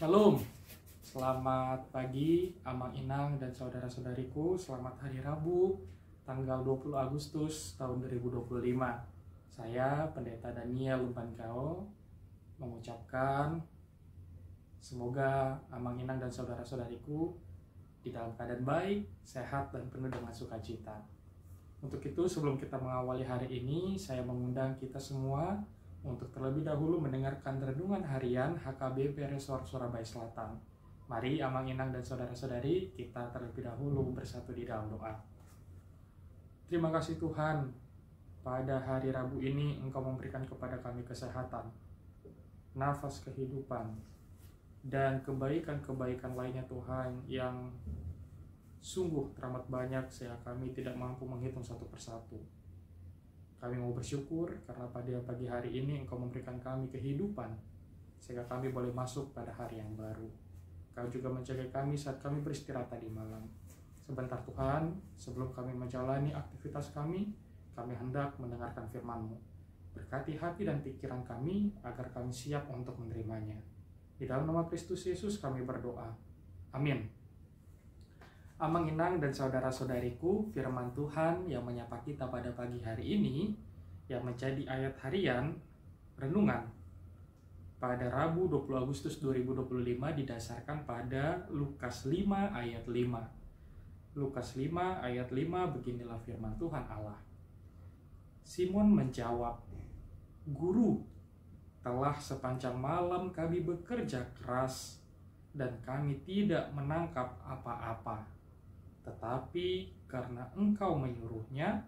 Shalom, selamat pagi Amang Inang dan saudara-saudariku. Selamat hari Rabu, tanggal 20 Agustus tahun 2025. Saya Pendeta Daniel Lumbankao mengucapkan semoga Amang Inang dan saudara-saudariku di dalam keadaan baik, sehat, dan penuh dengan sukacita. Untuk itu, sebelum kita mengawali hari ini, saya mengundang kita semua untuk terlebih dahulu mendengarkan renungan harian HKBP Resor Surabaya Selatan. Mari Amang Inang dan saudara-saudari, kita terlebih dahulu bersatu di dalam doa. Terima kasih Tuhan, pada hari Rabu ini Engkau memberikan kepada kami kesehatan, nafas kehidupan, dan kebaikan-kebaikan lainnya Tuhan yang sungguh teramat banyak sehingga kami tidak mampu menghitung satu persatu. Kami mau bersyukur karena pada pagi hari ini Engkau memberikan kami kehidupan sehingga kami boleh masuk pada hari yang baru. Kau juga menjaga kami saat kami beristirahat tadi malam. Sebentar Tuhan, sebelum kami menjalani aktivitas kami hendak mendengarkan firman-Mu. Berkati hati dan pikiran kami agar kami siap untuk menerimanya. Di dalam nama Kristus Yesus kami berdoa. Amin. Amang Inang dan saudara-saudariku, firman Tuhan yang menyapa kita pada pagi hari ini, yang menjadi ayat harian renungan pada Rabu 20 Agustus 2025 didasarkan pada Lukas 5 ayat 5. Lukas 5 ayat 5, beginilah firman Tuhan Allah. Simon menjawab, "Guru, telah sepanjang malam kami bekerja keras dan kami tidak menangkap apa-apa. Tetapi karena Engkau menyuruhnya,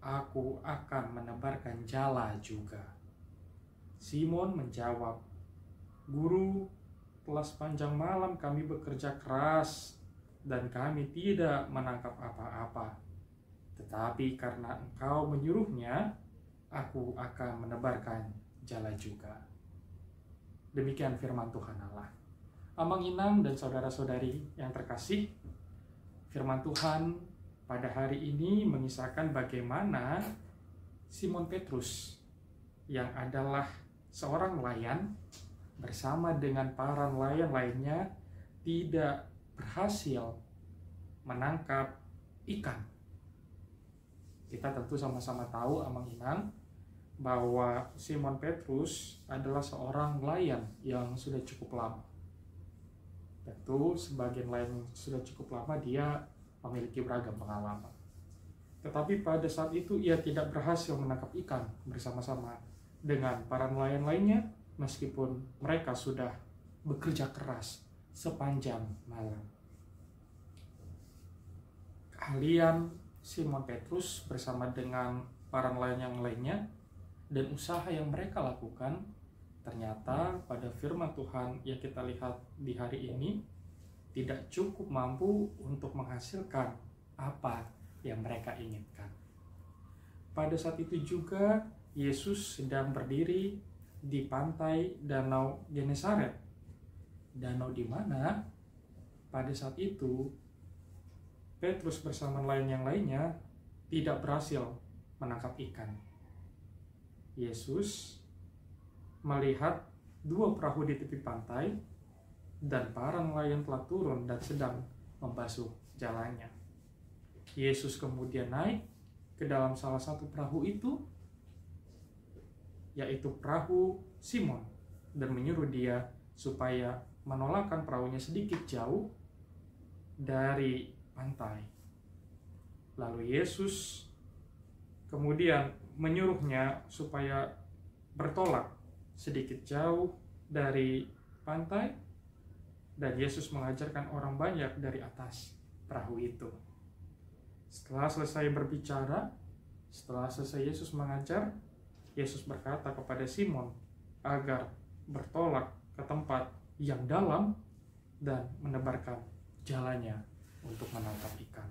aku akan menebarkan jala juga." Simon menjawab, "Guru, telah sepanjang malam kami bekerja keras dan kami tidak menangkap apa-apa. Tetapi karena Engkau menyuruhnya, aku akan menebarkan jala juga." Demikian firman Tuhan Allah. Amang Inang dan saudara-saudari yang terkasih, firman Tuhan pada hari ini mengisahkan bagaimana Simon Petrus yang adalah seorang nelayan bersama dengan para nelayan lainnya tidak berhasil menangkap ikan. Kita tentu sama-sama tahu Amang Inang bahwa Simon Petrus adalah seorang nelayan yang sudah cukup lama. Tentu sebagian lain sudah cukup lama dia memiliki beragam pengalaman. Tetapi pada saat itu ia tidak berhasil menangkap ikan bersama-sama dengan para nelayan lainnya meskipun mereka sudah bekerja keras sepanjang malam. Keahlian Simon Petrus bersama dengan para nelayan yang lainnya dan usaha yang mereka lakukan ternyata pada firman Tuhan yang kita lihat di hari ini tidak cukup mampu untuk menghasilkan apa yang mereka inginkan. Pada saat itu juga Yesus sedang berdiri di pantai Danau Genesaret. Danau di mana pada saat itu Petrus bersama nelayan yang lainnya tidak berhasil menangkap ikan. Yesus melihat dua perahu di tepi pantai dan para nelayan telah turun dan sedang membasuh jalannya. Yesus kemudian naik ke dalam salah satu perahu itu, yaitu perahu Simon, dan menyuruh dia supaya menolakkan perahunya sedikit jauh dari pantai. Lalu Yesus kemudian menyuruhnya supaya bertolak sedikit jauh dari pantai, dan Yesus mengajarkan orang banyak dari atas perahu itu. Setelah selesai berbicara, setelah selesai Yesus mengajar, Yesus berkata kepada Simon agar bertolak ke tempat yang dalam dan menebarkan jalannya untuk menangkap ikan.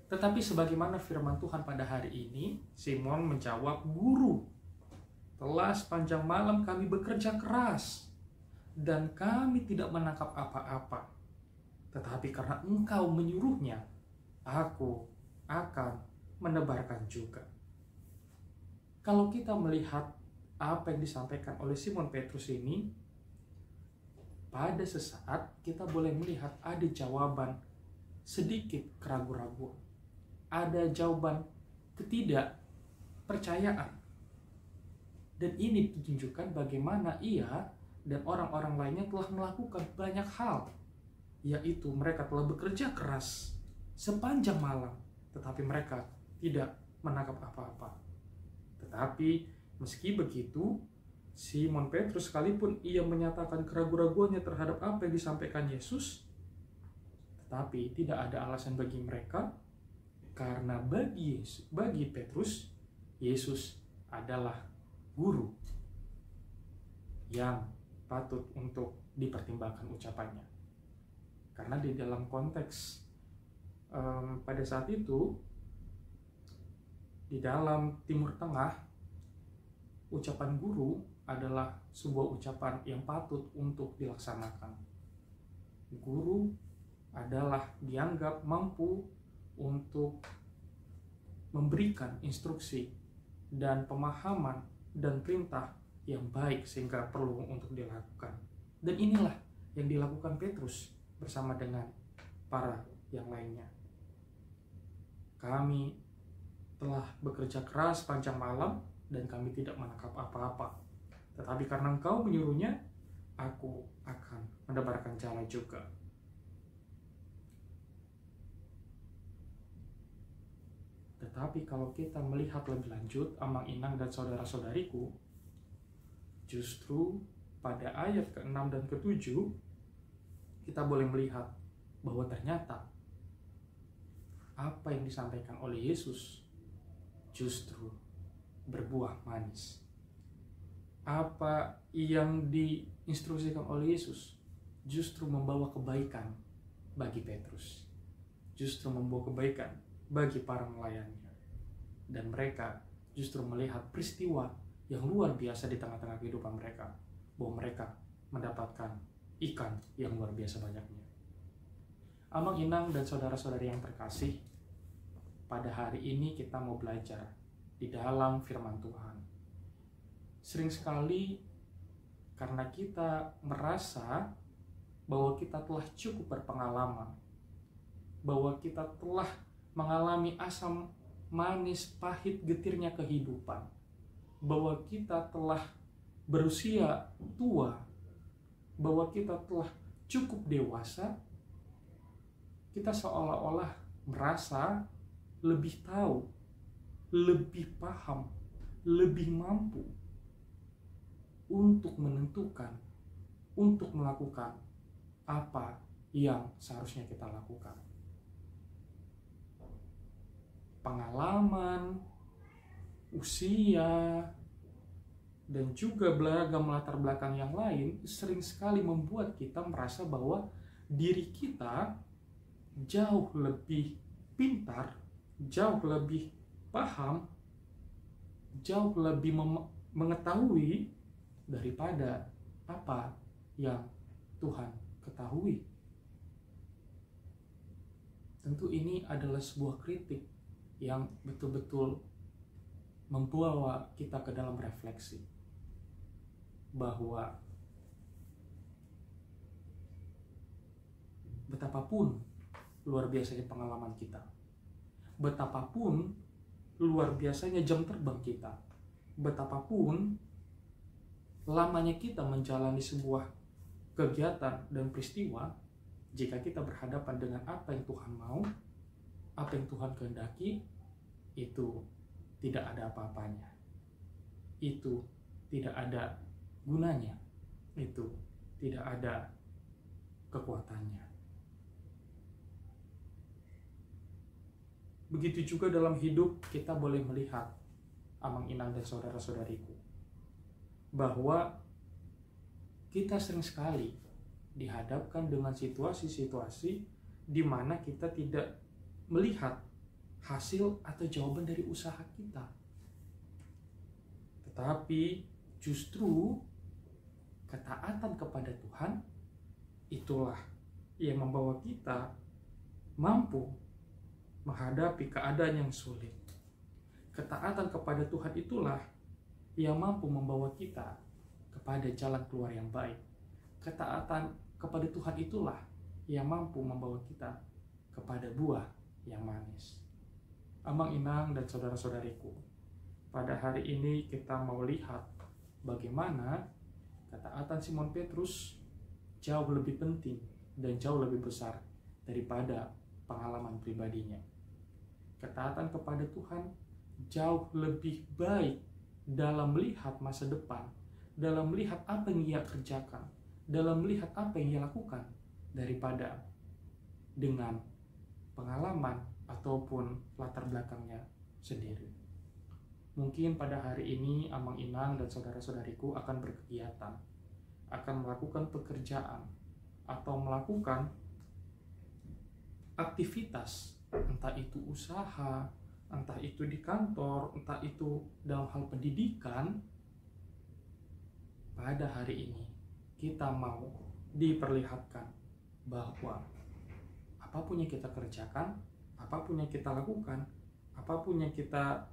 Tetapi sebagaimana firman Tuhan pada hari ini, Simon menjawab, "Guru, telah sepanjang malam kami bekerja keras dan kami tidak menangkap apa-apa. Tetapi karena Engkau menyuruhnya, aku akan menebarkan juga." Kalau kita melihat apa yang disampaikan oleh Simon Petrus ini, pada sesaat kita boleh melihat ada jawaban sedikit keraguan-raguan, ada jawaban ketidakpercayaan. Dan ini ditunjukkan bagaimana ia dan orang-orang lainnya telah melakukan banyak hal, yaitu mereka telah bekerja keras sepanjang malam, tetapi mereka tidak menangkap apa-apa. Tetapi meski begitu, Simon Petrus sekalipun ia menyatakan keraguan-raguannya terhadap apa yang disampaikan Yesus, tetapi tidak ada alasan bagi mereka, karena bagi Petrus, Yesus adalah guru yang patut untuk dipertimbangkan ucapannya. Karena di dalam konteks pada saat itu, di dalam Timur Tengah, ucapan guru adalah sebuah ucapan yang patut untuk dilaksanakan. Guru adalah dianggap mampu untuk memberikan instruksi dan pemahaman dan perintah yang baik sehingga perlu untuk dilakukan. Dan inilah yang dilakukan Petrus bersama dengan para yang lainnya. Kami telah bekerja keras panjang malam dan kami tidak menangkap apa-apa. Tetapi karena Engkau menyuruhnya, aku akan menebarkan jala juga. Tetapi kalau kita melihat lebih lanjut, Amang Inang dan saudara-saudariku, justru pada ayat ke-6 dan ke-7, kita boleh melihat bahwa ternyata apa yang disampaikan oleh Yesus justru berbuah manis. Apa yang diinstruksikan oleh Yesus justru membawa kebaikan bagi Petrus, justru membawa kebaikan bagi para nelayannya. Dan mereka justru melihat peristiwa yang luar biasa di tengah-tengah kehidupan mereka, bahwa mereka mendapatkan ikan yang luar biasa banyaknya. Amang Inang dan saudara-saudari yang terkasih, pada hari ini kita mau belajar di dalam firman Tuhan. Sering sekali karena kita merasa bahwa kita telah cukup berpengalaman, bahwa kita telah mengalami asam manis pahit getirnya kehidupan, bahwa kita telah berusia tua, bahwa kita telah cukup dewasa, kita seolah-olah merasa lebih tahu, lebih paham, lebih mampu untuk menentukan, untuk melakukan apa yang seharusnya kita lakukan. Pengalaman, usia, dan juga beragam latar belakang yang lain sering sekali membuat kita merasa bahwa diri kita jauh lebih pintar, jauh lebih paham, jauh lebih mengetahui daripada apa yang Tuhan ketahui. Tentu ini adalah sebuah kritik yang betul-betul membawa kita ke dalam refleksi bahwa betapapun luar biasanya pengalaman kita, betapapun luar biasanya jam terbang kita, betapapun lamanya kita menjalani sebuah kegiatan dan peristiwa, jika kita berhadapan dengan apa yang Tuhan mau, apa yang Tuhan kehendaki, itu tidak ada apa-apanya, itu tidak ada gunanya, itu tidak ada kekuatannya. Begitu juga dalam hidup kita boleh melihat, Amang Inang dan saudara-saudariku, bahwa kita sering sekali dihadapkan dengan situasi-situasi di mana kita tidak melihat hasil atau jawaban dari usaha kita. Tetapi justru ketaatan kepada Tuhan itulah yang membawa kita mampu menghadapi keadaan yang sulit. Ketaatan kepada Tuhan itulah yang mampu membawa kita kepada jalan keluar yang baik. Ketaatan kepada Tuhan itulah yang mampu membawa kita kepada buah yang manis. Abang Inang dan saudara-saudariku, pada hari ini kita mau lihat bagaimana ketaatan Simon Petrus jauh lebih penting dan jauh lebih besar daripada pengalaman pribadinya. Ketaatan kepada Tuhan jauh lebih baik dalam melihat masa depan, dalam melihat apa yang ia kerjakan, dalam melihat apa yang ia lakukan, daripada dengan pengalaman ataupun latar belakangnya sendiri. Mungkin pada hari ini Amang Inang dan saudara-saudariku akan berkegiatan, akan melakukan pekerjaan, atau melakukan aktivitas, entah itu usaha, entah itu di kantor, entah itu dalam hal pendidikan. Pada hari ini kita mau diperlihatkan bahwa apapun yang kita kerjakan, apapun yang kita lakukan, apapun yang kita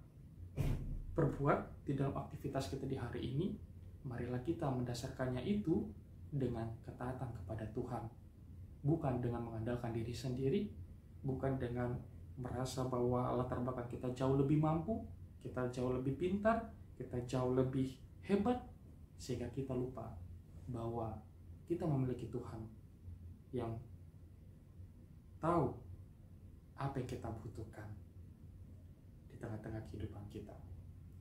perbuat di dalam aktivitas kita di hari ini, marilah kita mendasarkannya itu dengan ketaatan kepada Tuhan. Bukan dengan mengandalkan diri sendiri, bukan dengan merasa bahwa latar belakang kita jauh lebih mampu, kita jauh lebih pintar, kita jauh lebih hebat, sehingga kita lupa bahwa kita memiliki Tuhan yang tahu apa yang kita butuhkan di tengah-tengah kehidupan kita.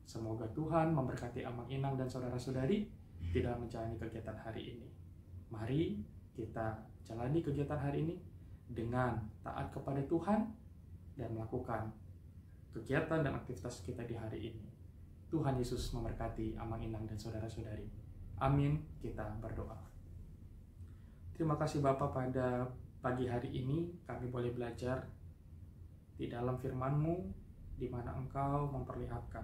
Semoga Tuhan memberkati Amang Inang dan saudara-saudari di dalam menjalani kegiatan hari ini. Mari kita jalani kegiatan hari ini dengan taat kepada Tuhan dan melakukan kegiatan dan aktivitas kita di hari ini. Tuhan Yesus memberkati Amang Inang dan saudara-saudari. Amin. Kita berdoa. Terima kasih Bapa, pada pagi hari ini kami boleh belajar di dalam firman-Mu, di mana Engkau memperlihatkan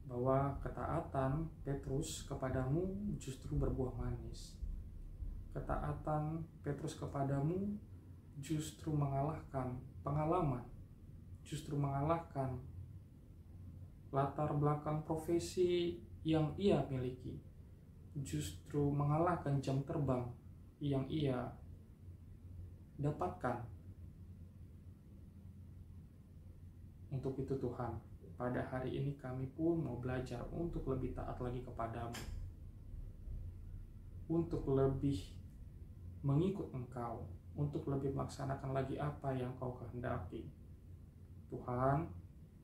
bahwa ketaatan Petrus kepadamu justru berbuah manis. Ketaatan Petrus kepadamu justru mengalahkan pengalaman, justru mengalahkan latar belakang profesi yang ia miliki, justru mengalahkan jam terbang yang ia dapatkan. Untuk itu Tuhan, pada hari ini kami pun mau belajar untuk lebih taat lagi kepadamu, untuk lebih mengikut Engkau, untuk lebih melaksanakan lagi apa yang Kau kehendaki. Tuhan,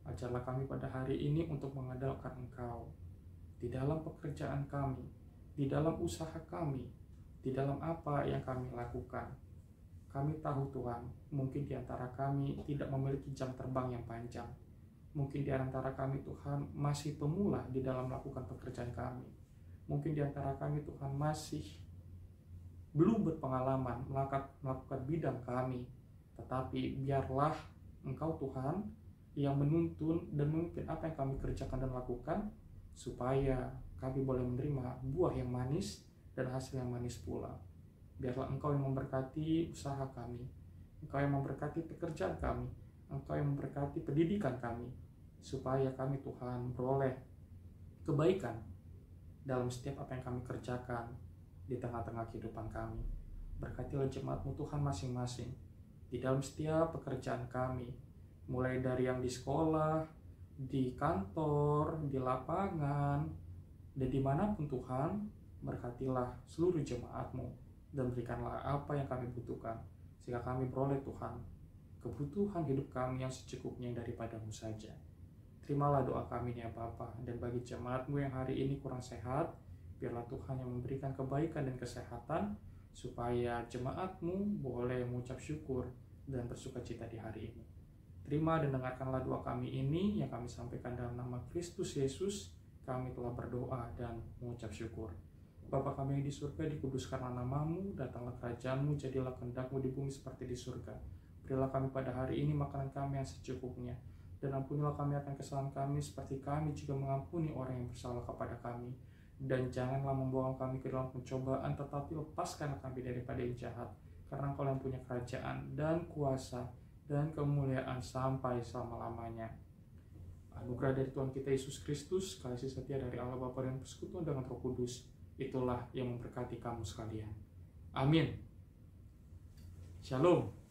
ajarlah kami pada hari ini untuk mengandalkan Engkau di dalam pekerjaan kami, di dalam usaha kami, di dalam apa yang kami lakukan. Kami tahu Tuhan, mungkin di antara kami tidak memiliki jam terbang yang panjang. Mungkin di antara kami Tuhan masih pemula di dalam melakukan pekerjaan kami. Mungkin di antara kami Tuhan masih belum berpengalaman melakukan bidang kami. Tetapi biarlah Engkau Tuhan yang menuntun dan memimpin apa yang kami kerjakan dan lakukan, supaya kami boleh menerima buah yang manis dan hasil yang manis pula. Biarlah Engkau yang memberkati usaha kami, Engkau yang memberkati pekerjaan kami, Engkau yang memberkati pendidikan kami, supaya kami Tuhan beroleh kebaikan dalam setiap apa yang kami kerjakan di tengah-tengah kehidupan kami. Berkatilah jemaat-Mu Tuhan masing-masing di dalam setiap pekerjaan kami, mulai dari yang di sekolah, di kantor, di lapangan, dan dimanapun Tuhan. Berkatilah seluruh jemaat-Mu dan berikanlah apa yang kami butuhkan, sehingga kami beroleh Tuhan kebutuhan hidup kami yang secukupnya daripada-Mu saja. Terimalah doa kami ya Bapa, dan bagi jemaat-Mu yang hari ini kurang sehat, biarlah Tuhan yang memberikan kebaikan dan kesehatan, supaya jemaat-Mu boleh mengucap syukur dan bersukacita di hari ini. Terima dan dengarkanlah doa kami ini yang kami sampaikan dalam nama Kristus Yesus. Kami telah berdoa dan mengucap syukur. Bapa kami yang di surga, dikuduskanlah nama-Mu, datanglah kerajaan-Mu, jadilah kehendak-Mu di bumi seperti di surga. Berilah kami pada hari ini makanan kami yang secukupnya, dan ampunilah kami akan kesalahan kami, seperti kami juga mengampuni orang yang bersalah kepada kami. Dan janganlah membawa kami ke dalam pencobaan, tetapi lepaskanlah kami daripada yang jahat, karena Engkau yang punya kerajaan dan kuasa dan kemuliaan sampai selama-lamanya. Anugerah dari Tuhan kita Yesus Kristus, kasih setia dari Allah Bapa dan persekutuan dengan Roh Kudus, itulah yang memberkati kamu sekalian. Amin. Shalom.